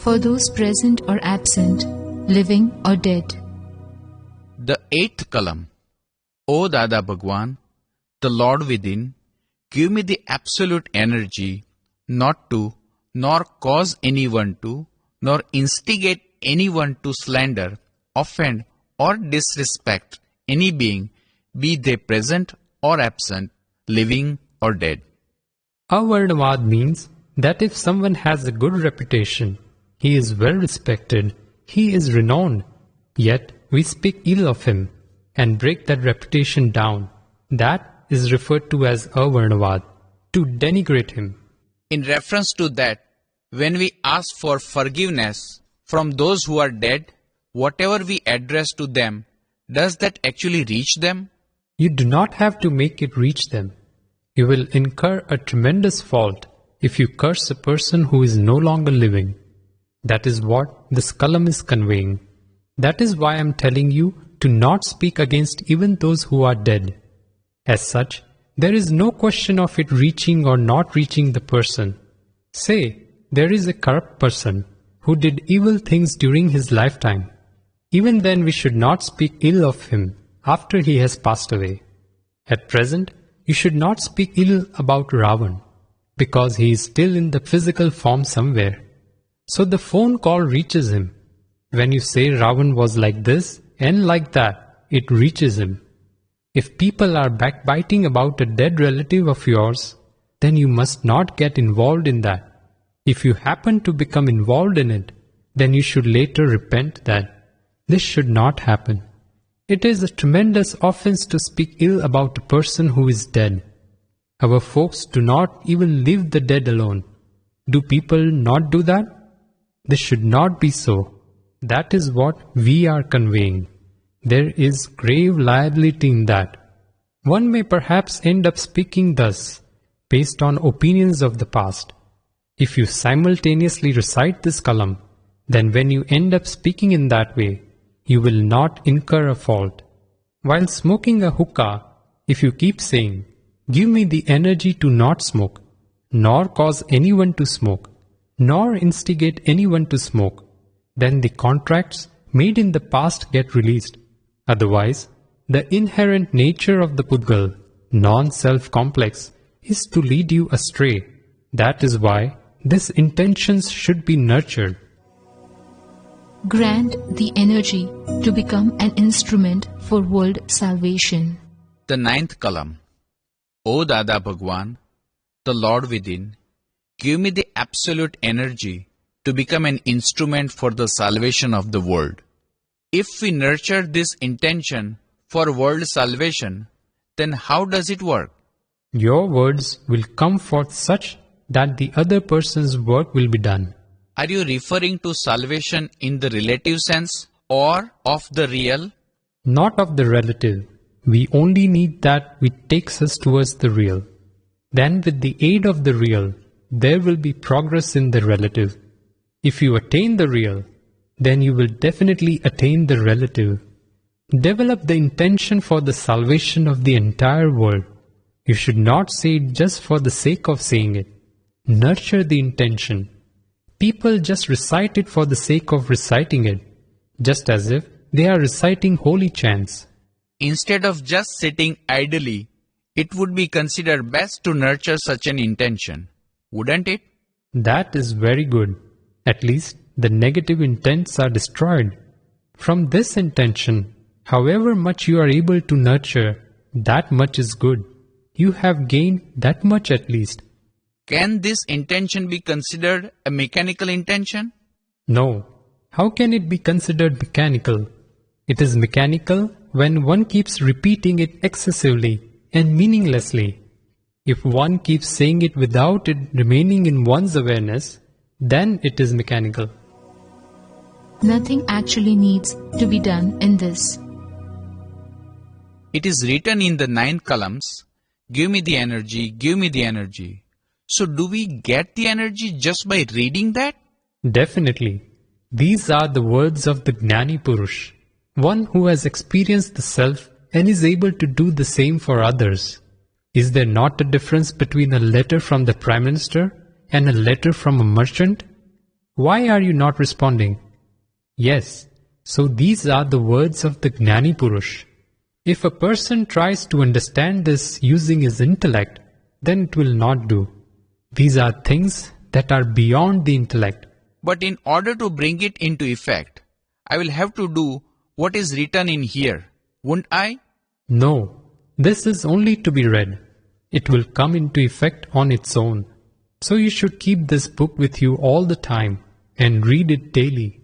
for those present or absent, living or dead. The 8th column. O Dada Bhagwan, the Lord within, give me the absolute energy not to, nor cause anyone to, nor instigate anyone to slander, offend, or disrespect any being, be they present or absent, living or dead. Avarnavad means that if someone has a good reputation, he is well respected, he is renowned, yet we speak ill of him and break that reputation down. That is referred to as Avarnavad, to denigrate him. In reference to that, when we ask for forgiveness from those who are dead, whatever we address to them, does that actually reach them? You do not have to make it reach them. You will incur a tremendous fault if you curse a person who is no longer living. That is what this column is conveying. That is why I am telling you to not speak against even those who are dead. As such, there is no question of it reaching or not reaching the person. Say, there is a corrupt person who did evil things during his lifetime. Even then we should not speak ill of him after he has passed away. At present, you should not speak ill about Ravan, because he is still in the physical form somewhere. So the phone call reaches him. When you say Ravan was like this and like that, it reaches him. If people are backbiting about a dead relative of yours, then you must not get involved in that. If you happen to become involved in it, then you should later repent that this should not happen. It is a tremendous offense to speak ill about a person who is dead. Our folks do not even leave the dead alone. Do people not do that? This should not be so. That is what we are conveying. There is grave liability in that. One may perhaps end up speaking thus, based on opinions of the past. If you simultaneously recite this column, then when you end up speaking in that way, you will not incur a fault. While smoking a hookah, if you keep saying, "Give me the energy to not smoke," nor cause anyone to smoke, nor instigate anyone to smoke, then the contracts made in the past get released. Otherwise, the inherent nature of the Pudgal, non-self complex, is to lead you astray. That is why these intentions should be nurtured. Grant the energy to become an instrument for world salvation. The 9th column. O Dada Bhagwan, the Lord within, give me the absolute energy to become an instrument for the salvation of the world. If we nurture this intention for world salvation, then how does it work? Your words will come forth such that the other person's work will be done. Are you referring to salvation in the relative sense or of the real? Not of the relative. We only need that which takes us towards the real. Then with the aid of the real, there will be progress in the relative. If you attain the real, then you will definitely attain the relative. Develop the intention for the salvation of the entire world. You should not say it just for the sake of saying it. Nurture the intention. People just recite it for the sake of reciting it, just as if they are reciting holy chants. Instead of just sitting idly, it would be considered best to nurture such an intention, wouldn't it? That is very good. At least the negative intents are destroyed. From this intention, however much you are able to nurture, that much is good. You have gained that much at least. Can this intention be considered a mechanical intention? No. How can it be considered mechanical? It is mechanical when one keeps repeating it excessively and meaninglessly. If one keeps saying it without it remaining in one's awareness, then it is mechanical. Nothing actually needs to be done in this. It is written in the 9 columns, "Give me the energy, give me the energy." So do we get the energy just by reading that? Definitely. These are the words of the Gnani Purush, one who has experienced the self and is able to do the same for others. Is there not a difference between a letter from the Prime Minister and a letter from a merchant? Why are you not responding? Yes, so these are the words of the Gnani Purush. If a person tries to understand this using his intellect, then it will not do. These are things that are beyond the intellect. But in order to bring it into effect, I will have to do what is written in here, won't I? No, this is only to be read. It will come into effect on its own. So you should keep this book with you all the time and read it daily.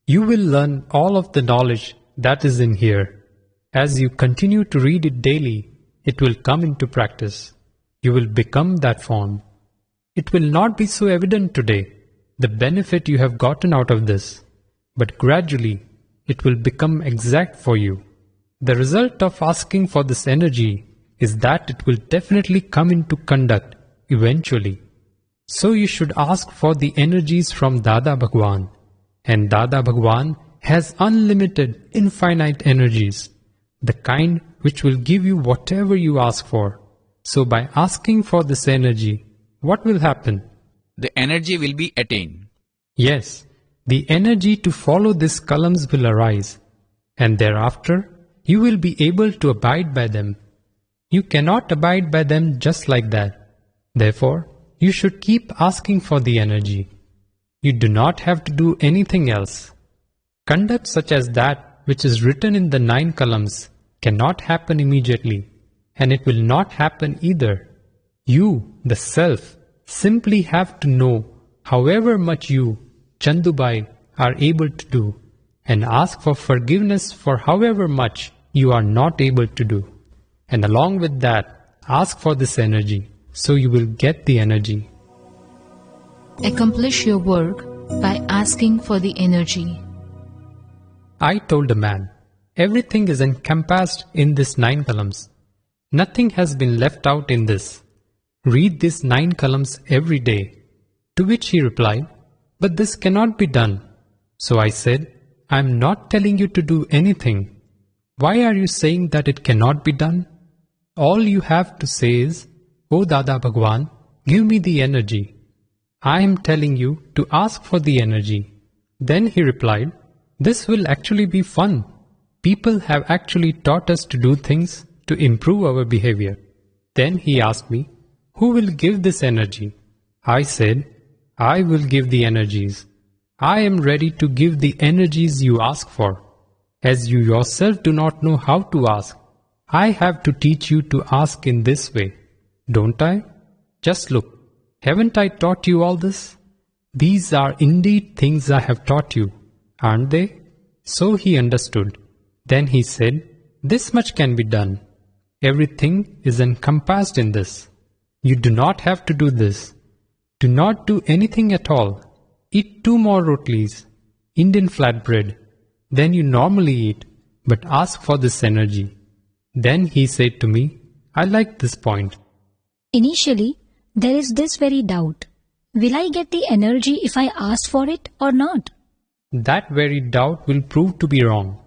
You will learn all of the knowledge that is in here. As you continue to read it daily, it will come into practice. You will become that form. It will not be so evident today, the benefit you have gotten out of this, but gradually it will become exact for you. The result of asking for this energy is that it will definitely come into conduct eventually. So you should ask for the energies from Dada Bhagwan. And Dada Bhagwan has unlimited, infinite energies, the kind which will give you whatever you ask for. So by asking for this energy, what will happen? The energy will be attained. Yes, the energy to follow these columns will arise, and thereafter you will be able to abide by them. You cannot abide by them just like that. Therefore, you should keep asking for the energy. You do not have to do anything else. Conduct such as that which is written in the 9 columns cannot happen immediately, and it will not happen either. You, the self, simply have to know however much you, Chandubai, are able to do, and ask for forgiveness for however much you are not able to do. And along with that, ask for this energy, so you will get the energy. Accomplish your work by asking for the energy. I told the man, everything is encompassed in this 9 columns. Nothing has been left out in this. Read these 9 columns every day. To which he replied, but this cannot be done. So I said, I am not telling you to do anything. Why are you saying that it cannot be done? All you have to say is, O Dada Bhagwan, give me the energy. I am telling you to ask for the energy. Then he replied, this will actually be fun. People have actually taught us to do things to improve our behavior. Then he asked me, who will give this energy? I said, I will give the energies. I am ready to give the energies you ask for. As you yourself do not know how to ask, I have to teach you to ask in this way. Don't I? Just look. Haven't I taught you all this? These are indeed things I have taught you, aren't they? So he understood. Then he said, this much can be done. Everything is encompassed in this. You do not have to do this. Do not do anything at all. Eat 2 more rotis, Indian flatbread, than you normally eat, but ask for this energy. Then he said to me, I like this point. Initially, there is this very doubt. Will I get the energy if I ask for it or not? That very doubt will prove to be wrong.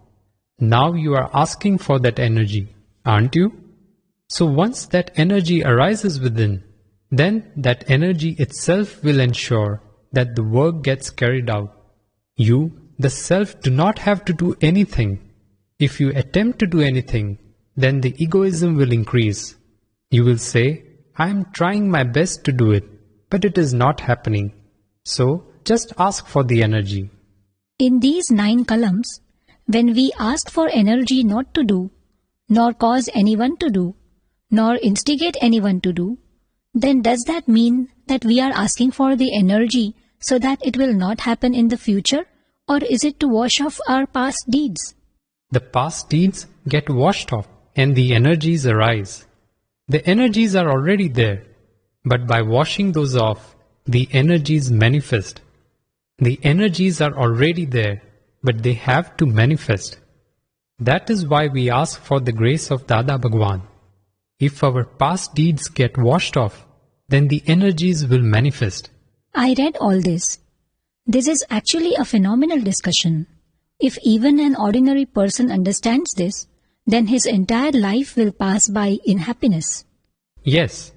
Now you are asking for that energy, aren't you? So once that energy arises within, then that energy itself will ensure that the work gets carried out. You, the self, do not have to do anything. If you attempt to do anything, then the egoism will increase. You will say, I am trying my best to do it, but it is not happening. So just ask for the energy. In these 9 columns, when we ask for energy not to do, nor cause anyone to do, nor instigate anyone to do, then does that mean that we are asking for the energy so that it will not happen in the future, or is it to wash off our past deeds? The past deeds get washed off and the energies arise. The energies are already there, but by washing those off, the energies manifest. The energies are already there, but they have to manifest. That is why we ask for the grace of Dada Bhagwan. If our past deeds get washed off, then the energies will manifest. I read all this. This is actually a phenomenal discussion. If even an ordinary person understands this, then his entire life will pass by in happiness. Yes,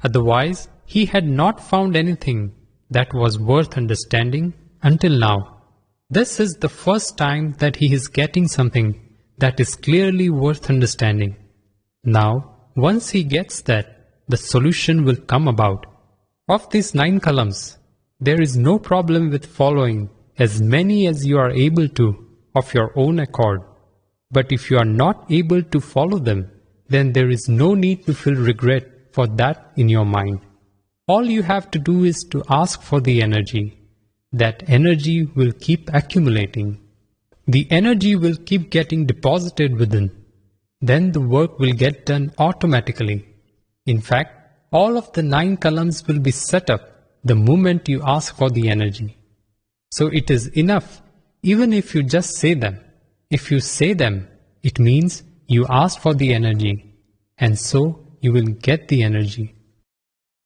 otherwise he had not found anything that was worth understanding until now. This is the first time that he is getting something that is clearly worth understanding. Now, once he gets that, the solution will come about. Of these 9 columns, there is no problem with following as many as you are able to of your own accord. But if you are not able to follow them, then there is no need to feel regret for that in your mind. All you have to do is to ask for the energy. That energy will keep accumulating. The energy will keep getting deposited within. Then the work will get done automatically. In fact, all of the 9 columns will be set up the moment you ask for the energy. So it is enough even if you just say them. If you say them, it means you asked for the energy, and so you will get the energy.